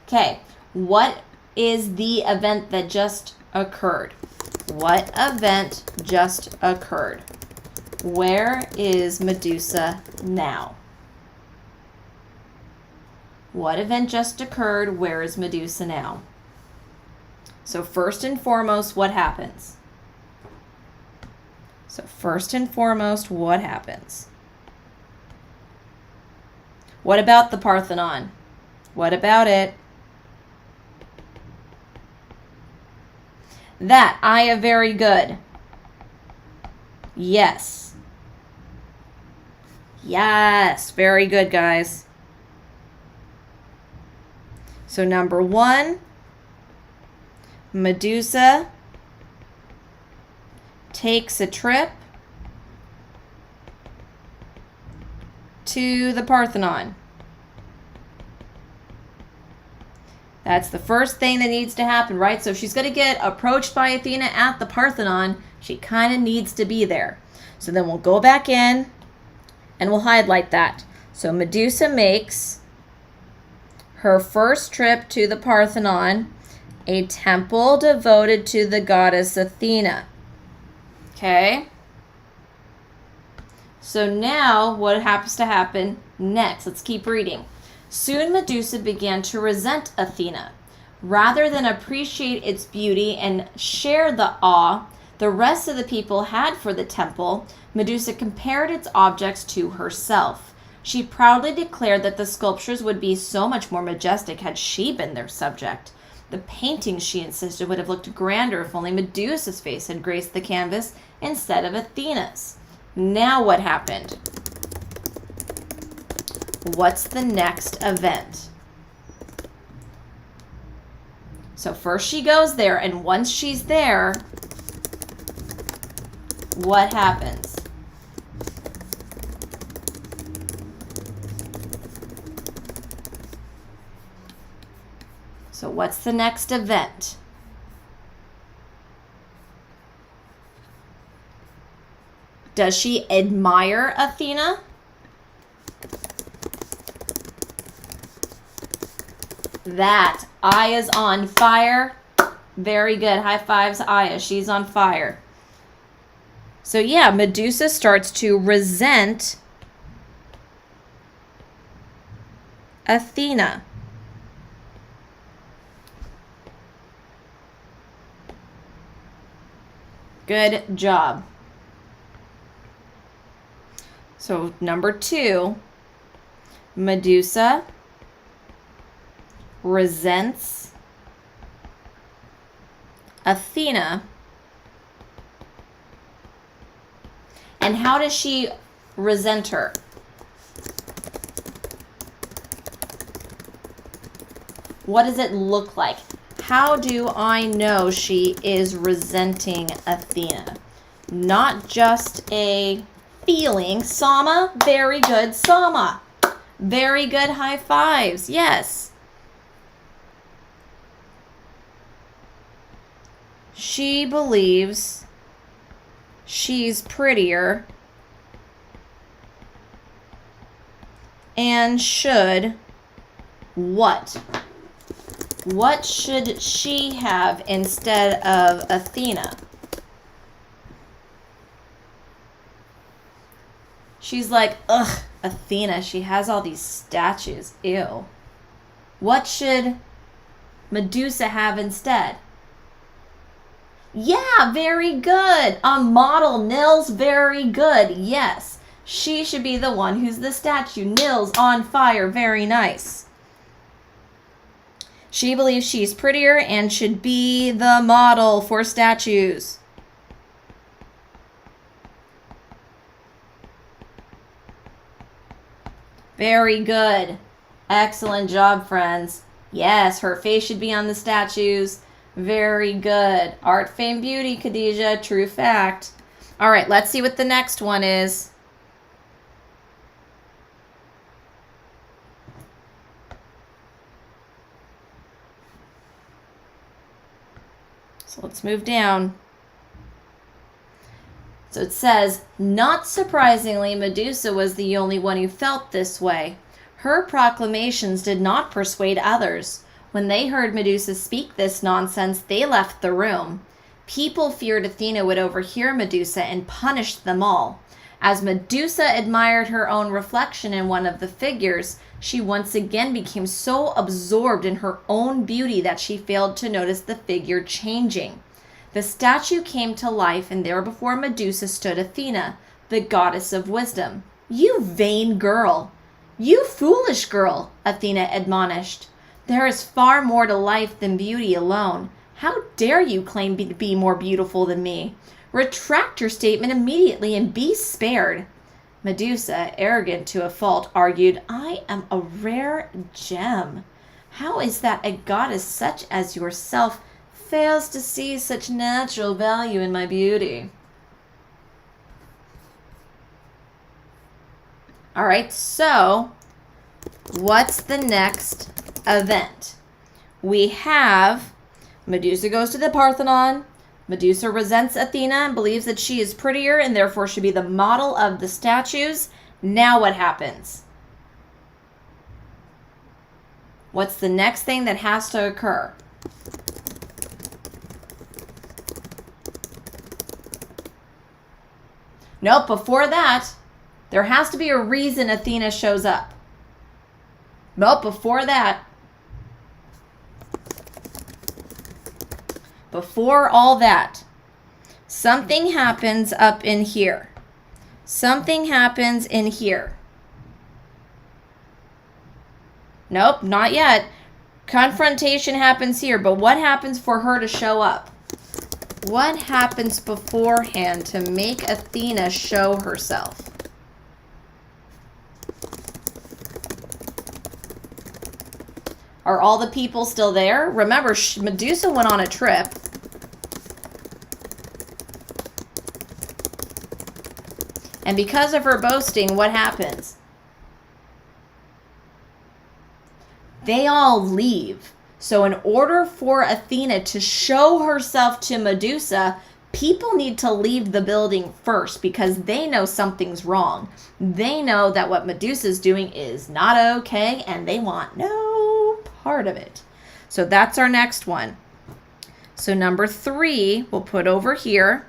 Okay, what is the event that just occurred? What event just occurred? Where is Medusa now? What event just occurred? Where is Medusa now? So first and foremost, what happens? What happens? What about the Parthenon? What about it? That, Aya, very good. Yes. Yes, very good, guys. So number 1, Medusa takes a trip to the Parthenon. That's the first thing that needs to happen, right? So if she's going to get approached by Athena at the Parthenon, she kind of needs to be there. So then we'll go back in and we'll highlight that. So Medusa makes her first trip to the Parthenon, a temple devoted to the goddess Athena. Okay? So now what happens to happen next? Let's keep reading. Soon Medusa began to resent Athena. Rather than appreciate its beauty and share the awe the rest of the people had for the temple, Medusa compared its objects to herself. She proudly declared that the sculptures would be so much more majestic had she been their subject. The paintings, she insisted, would have looked grander if only Medusa's face had graced the canvas instead of Athena's. Now what happened? What's the next event? So first she goes there, and once she's there, what happens? So what's the next event? Does she admire Athena? That. Aya's on fire. Very good. High fives, Aya. She's on fire. So yeah, Medusa starts to resent Athena. Good job. So number 2, Medusa resents Athena. And how does she resent her? What does it look like? How do I know she is resenting Athena? Not just a feeling. Sama, very good. Sama, very good. High fives. Yes. She believes she's prettier and should what? What should she have instead of Athena? She's like, ugh, Athena, she has all these statues. Ew. What should Medusa have instead? Yeah, very good. A model, Nils, very good. Yes, she should be the one who's the statue. Nils, on fire, very nice. She believes she's prettier and should be the model for statues. Very good. Excellent job, friends. Yes, her face should be on the statues. Very good. Art, fame, beauty, Khadijah. True fact. All right, let's see what the next one is. So let's move down. So it says, not surprisingly, Medusa was the only one who felt this way. Her proclamations did not persuade others. When they heard Medusa speak this nonsense, they left the room. People feared Athena would overhear Medusa and punish them all. As Medusa admired her own reflection in one of the figures, she once again became so absorbed in her own beauty that she failed to notice the figure changing. The statue came to life, and there before Medusa stood Athena, the goddess of wisdom. "You vain girl! You foolish girl!" Athena admonished. "There is far more to life than beauty alone. How dare you claim to be more beautiful than me? Retract your statement immediately and be spared." Medusa, arrogant to a fault, argued, "I am a rare gem. How is that a goddess such as yourself fails to see such natural value in my beauty?" All right, so what's the next event? We have Medusa goes to the Parthenon. Medusa resents Athena and believes that she is prettier and therefore should be the model of the statues. Now what happens? What's the next thing that has to occur? Nope, before that, there has to be a reason Athena shows up. Nope, before that. Before all that, something happens up in here. Something happens in here. Nope, not yet. Confrontation happens here, but what happens for her to show up? What happens beforehand to make Athena show herself? Are all the people still there? Remember, Medusa went on a trip. And because of her boasting, what happens? They all leave. So in order for Athena to show herself to Medusa, people need to leave the building first because they know something's wrong. They know that what Medusa's doing is not okay and they want no part of it. So that's our next one. So number 3, we'll put over here.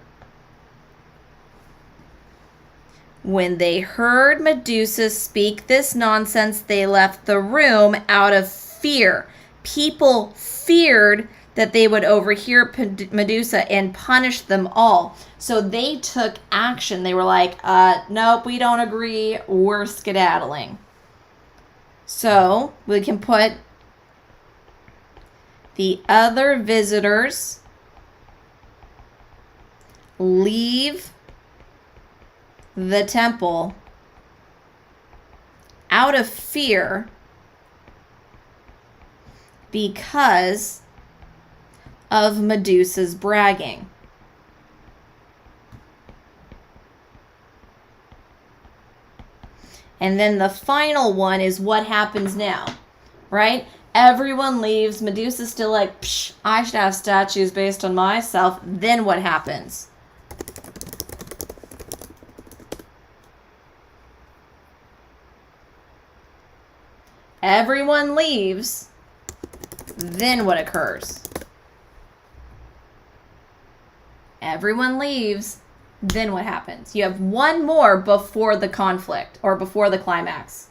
When they heard Medusa speak this nonsense, they left the room out of fear. People feared that they would overhear Medusa and punish them all. So they took action. They were like, nope, we don't agree. We're skedaddling. So we can put the other visitors leave the temple out of fear because of Medusa's bragging. And then the final one is what happens now, right? Everyone leaves. Medusa's still like, psh, I should have statues based on myself. Then what happens? Everyone leaves. Then what occurs? Everyone leaves. Then what happens? You have one more before the conflict or before the climax.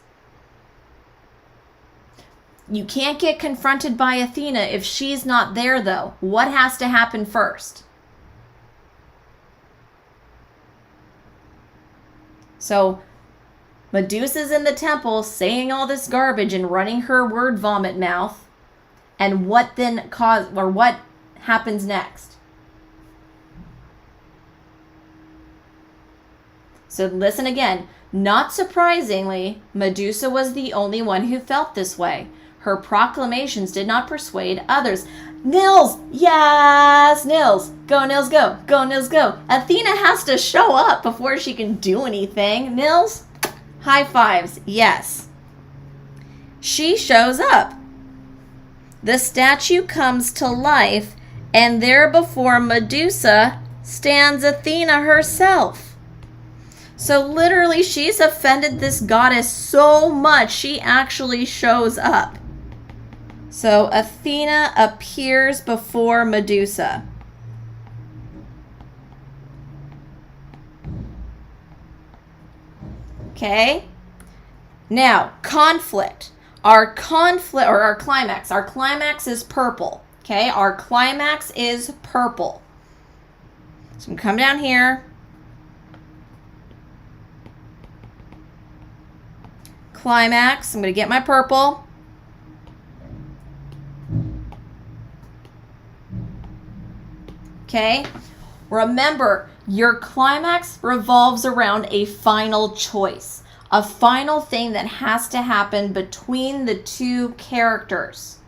You can't get confronted by Athena if she's not there, though. What has to happen first? So Medusa's in the temple saying all this garbage and running her word vomit mouth. And what what happens next? So listen again. Not surprisingly, Medusa was the only one who felt this way. Her proclamations did not persuade others. Nils! Yes! Nils! Go, Nils, go! Go, Nils, go! Athena has to show up before she can do anything. Nils? High fives. Yes. She shows up. The statue comes to life, and there before Medusa stands Athena herself. So literally, she's offended this goddess so much, she actually shows up. So Athena appears before Medusa. Okay? Now, conflict. Our climax. Our climax is purple. Okay? Our climax is purple. So I'm going to come down here. Climax. I'm going to get my purple. Okay? Remember, your climax revolves around a final choice. A final thing that has to happen between the two characters.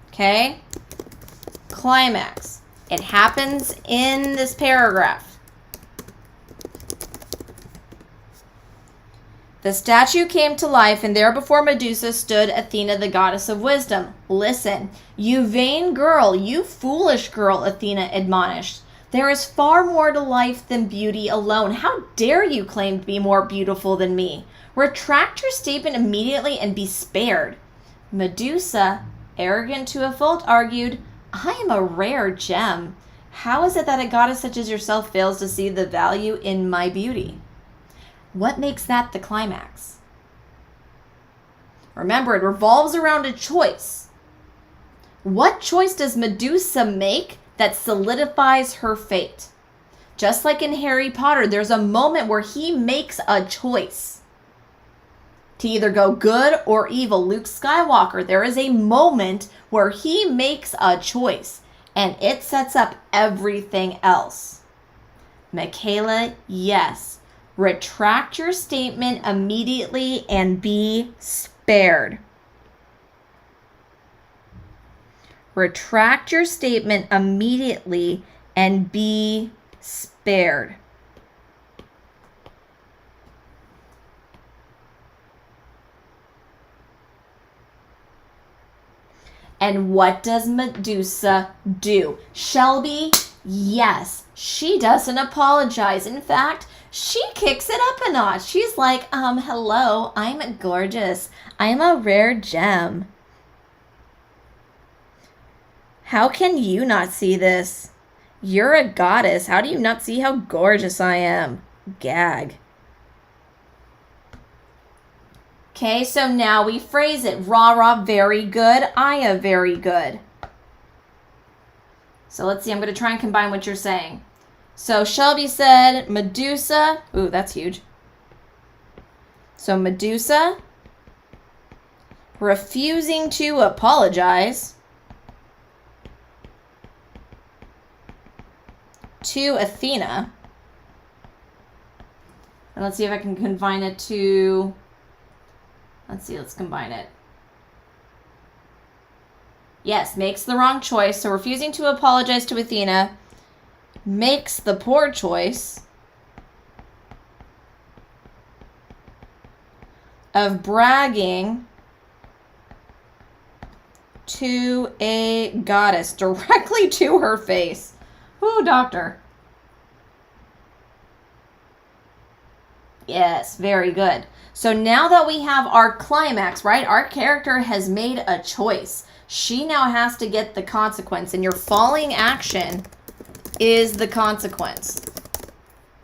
Okay? Climax. It happens in this paragraph. The statue came to life, and there before Medusa stood Athena, the goddess of wisdom. Listen, you vain girl, you foolish girl, Athena admonished. There is far more to life than beauty alone. How dare you claim to be more beautiful than me? Retract your statement immediately and be spared. Medusa, arrogant to a fault, argued, I am a rare gem. How is it that a goddess such as yourself fails to see the value in my beauty? What makes that the climax? Remember, it revolves around a choice. What choice does Medusa make that solidifies her fate? Just like in Harry Potter, there's a moment where he makes a choice to either go good or evil. Luke Skywalker, there is a moment where he makes a choice, and it sets up everything else. Michaela, yes. Retract your statement immediately and be spared. Retract your statement immediately and be spared. And what does Medusa do? Shelby, yes, she doesn't apologize. In fact, she kicks it up a notch. She's like, hello, I'm gorgeous. I'm a rare gem. How can you not see this? You're a goddess. How do you not see how gorgeous I am? Gag. Okay, so now we phrase it. Rah, rah, very good. Aya, very good. So let's see. I'm going to try and combine what you're saying. So Shelby said Medusa. Ooh, that's huge. So Medusa refusing to apologize to Athena And let's see if I can combine it to, let's combine it. Yes, makes the wrong choice. So refusing to apologize to Athena makes the poor choice of bragging to a goddess directly to her face. Ooh, doctor. Yes, very good. So now that we have our climax, right? Our character has made a choice. She now has to get the consequence, and your falling action is the consequence.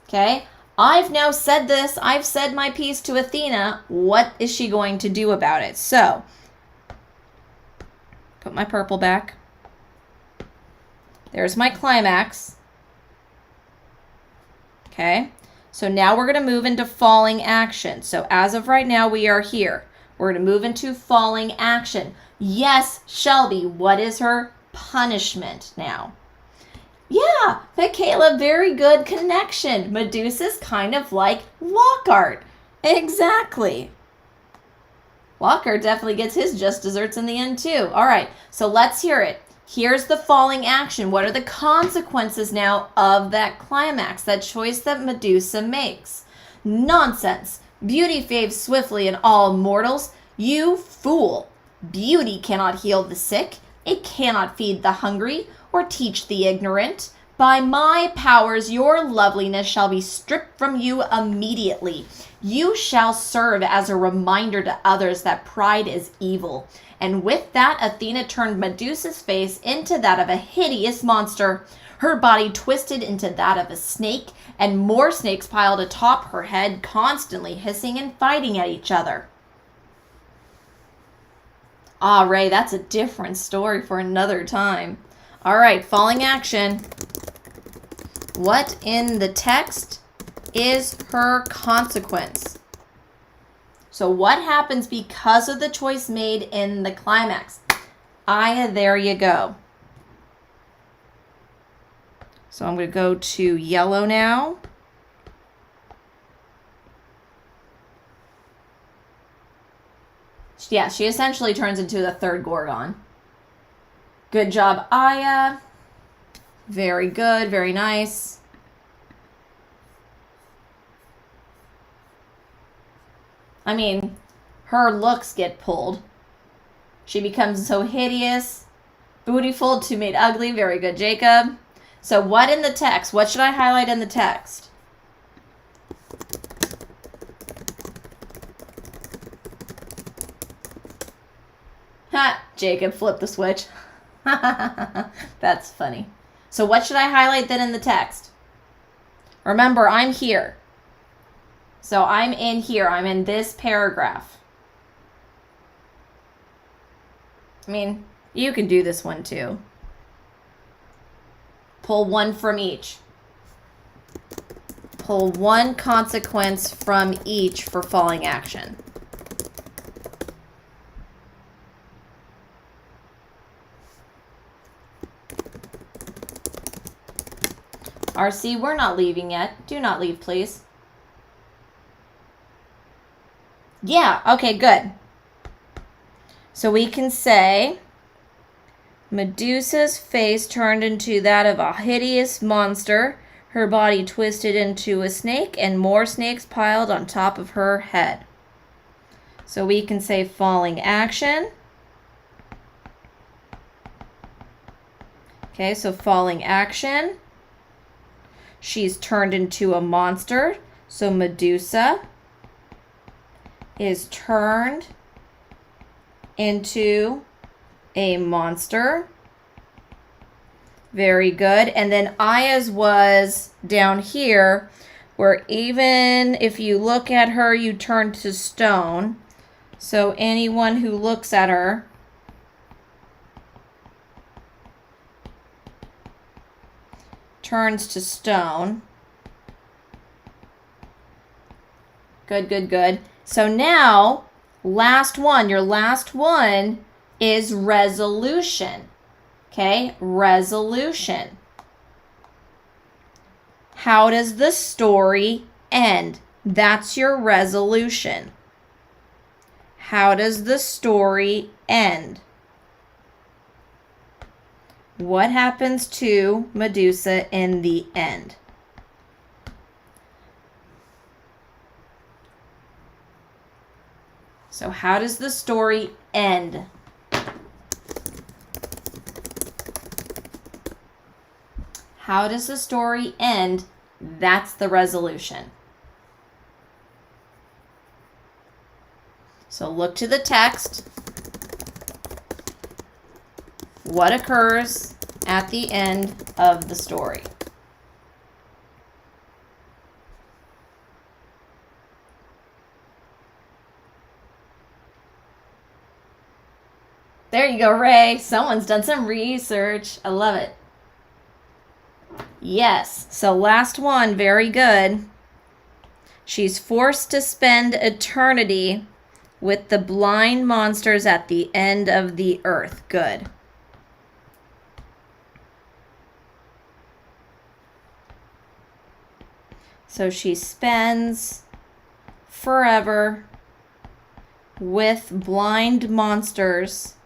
Okay? I've now said this. I've said my piece to Athena. What is she going to do about it? So, put my purple back. There's my climax. Okay? So now we're going to move into falling action. So as of right now, we are here. We're going to move into falling action. Yes, Shelby, what is her punishment now? Yeah, Michaela, very good connection. Medusa's kind of like Lockhart. Exactly. Lockhart definitely gets his just desserts in the end too. All right, so let's hear it. Here's the falling action. What are the consequences now of that climax, that choice that Medusa makes? Nonsense. Beauty fades swiftly in all mortals. You fool. Beauty cannot heal the sick. It cannot feed the hungry or teach the ignorant. By my powers, your loveliness shall be stripped from you immediately. You shall serve as a reminder to others that pride is evil. And with that, Athena turned Medusa's face into that of a hideous monster. Her body twisted into that of a snake, and more snakes piled atop her head, constantly hissing and fighting at each other. Ah, Ray, that's a different story for another time. All right, falling action. What in the text is her consequence? So what happens because of the choice made in the climax? Aya, there you go. So I'm going to go to yellow now. Yeah, she essentially turns into the third Gorgon. Good job, Aya. Very good, very nice. I mean, her looks get pulled. She becomes so hideous, beautiful to made ugly. Very good, Jacob. So what in the text? What should I highlight in the text? Ha! Jacob flipped the switch. That's funny. So what should I highlight then in the text? Remember, I'm here. So I'm in here. I'm in this paragraph. I mean, you can do this one too. Pull one from each. Pull one consequence from each for falling action. RC, we're not leaving yet. Do not leave, please. Yeah, okay, good. So we can say Medusa's face turned into that of a hideous monster, her body twisted into a snake, and more snakes piled on top of her head. So we can say falling action. Okay, so falling action. She's turned into a monster. So Medusa is turned into a monster. Very good. And then Aya's was down here, where even if you look at her, you turn to stone. So anyone who looks at her turns to stone. Good, good, good. So now, last one. Your last one is resolution. Okay, resolution. How does the story end? That's your resolution. How does the story end? What happens to Medusa in the end? So how does the story end? How does the story end? That's the resolution. So look to the text. What occurs at the end of the story? There you go, Ray. Someone's done some research. I love it. Yes. So last one, very good. She's forced to spend eternity with the blind monsters at the end of the earth. Good. So she spends forever with blind monsters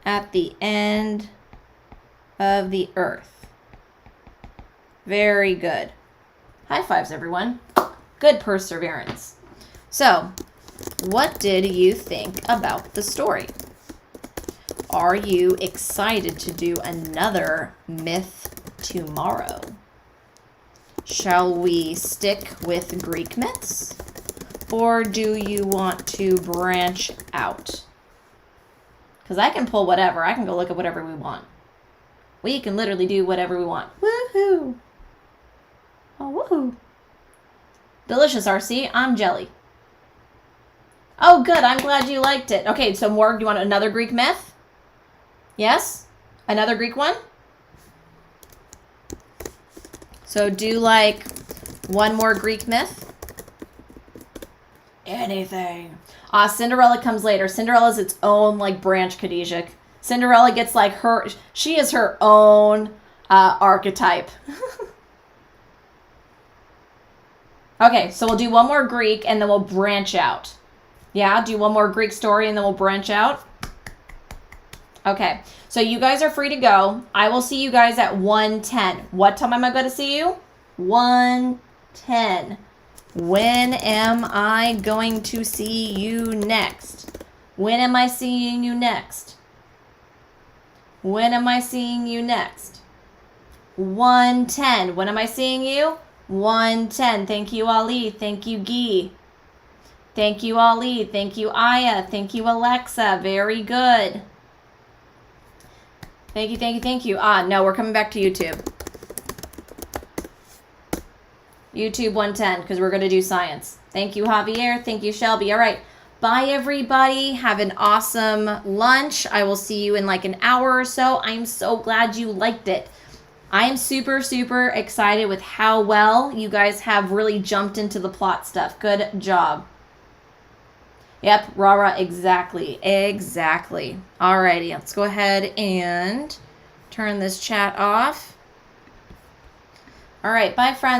at the end of the earth. Very good. High fives, everyone. Good perseverance. So, what did you think about the story? Are you excited to do another myth tomorrow? Shall we stick with Greek myths? Or do you want to branch out? Because I can pull whatever. I can go look at whatever we want. We can literally do whatever we want. Woohoo! Oh, woohoo! Delicious, RC. I'm jelly. Oh, good. I'm glad you liked it. Okay, so more. Do you want another Greek myth? Yes? Another Greek one? So do like one more Greek myth? Anything. Cinderella comes later. Cinderella's its own like branch, Khadijah. Cinderella gets like her, she is her own archetype. Okay, so we'll do one more Greek and then we'll branch out. Yeah, do one more Greek story and then we'll branch out. Okay, so you guys are free to go. I will see you guys at 1:10. What time am I going to see you? 1:10. When am I going to see you next? When am I seeing you next? When am I seeing you next? 1:10. When am I seeing you? 1:10. Thank you, Ali. Thank you, Guy. Thank you, Ali. Thank you, Aya. Thank you, Alexa. Very good. Thank you, thank you, thank you. No, we're coming back to YouTube. YouTube 1:10, because we're going to do science. Thank you, Javier. Thank you, Shelby. All right. Bye, everybody. Have an awesome lunch. I will see you in like an hour or so. I'm so glad you liked it. I am super, super excited with how well you guys have really jumped into the plot stuff. Good job. Yep, rah-rah, exactly. Exactly. Alrighty, let's go ahead and turn this chat off. All right, bye, friends.